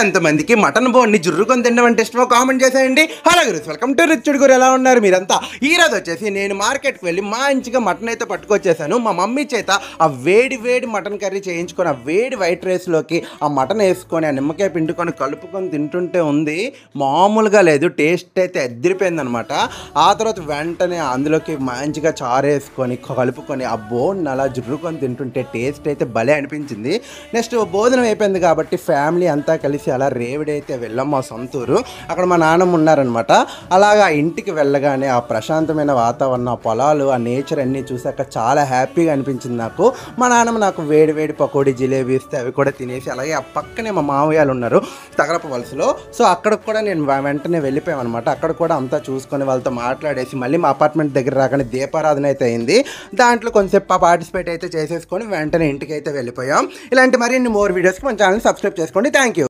ఎంతమందికి మటన్ బోన్ని జుర్రుకొని తినడం అంటే ఇష్టమో కామెంట్ చేసేయండి. Hello gurus, welcome to Rich Guru. ఎలా ఉన్నారు మీరంతా? ఈరోజు వచ్చేసి నేను మార్కెట్కి వెళ్ళి మంచిగా మటన్ అయితే పట్టుకొచ్చేసాను. మా మమ్మీ చేత ఆ వేడి వేడి మటన్ కర్రీ చేయించుకొని ఆ వేడి వైట్ రైస్లోకి ఆ మటన్ వేసుకొని ఆ నిమ్మకాయ పిండుకొని కలుపుకొని తింటుంటే ఉంది మామూలుగా లేదు. టేస్ట్ అయితే ఎదిరిపోయిందనమాట. ఆ తర్వాత వెంటనే అందులోకి మంచిగా చారు వేసుకొని కలుపుకొని ఆ బోన్ అలా జుర్రుకొని తింటుంటే టేస్ట్ అయితే భలే అనిపించింది. నెక్స్ట్ భోజనం అయిపోయింది కాబట్టి ఫ్యామిలీ అంతా కలిసి అలా రేవిడైతే వెళ్ళాం మా సొంతూరు. అక్కడ మా నాన్నమ్మ ఉన్నారనమాట. అలాగా ఇంటికి వెళ్ళగానే ఆ ప్రశాంతమైన వాతావరణం, ఆ పొలాలు, ఆ నేచర్ అన్నీ చూసాక చాలా హ్యాపీగా అనిపించింది నాకు. మా నాన్నమ్మ నాకు వేడి వేడి పకోడీ జిలేబీ ఇస్తే అవి కూడా తినేసి, అలాగే ఆ పక్కనే మా మామయ్యలు ఉన్నారు తగరప వలసలో. సో అక్కడికి కూడా నేను వెంటనే వెళ్ళిపోయామన్నమాట. అక్కడ కూడా అంతా చూసుకొని వాళ్ళతో మాట్లాడేసి మళ్ళీ మా అపార్ట్మెంట్ దగ్గర రాగానే దీపారాధన అయితే అయింది. దాంట్లో కొంచెంసేపు పార్టిసిపేట్ అయితే చేసేసుకొని వెంటనే ఇంటికి అయితే వెళ్ళిపోయాం. ఇలాంటి మరిన్ని మోర్ వీడియోస్కి మన ఛానల్ సబ్స్క్రైబ్ చేసుకోండి. Thank you.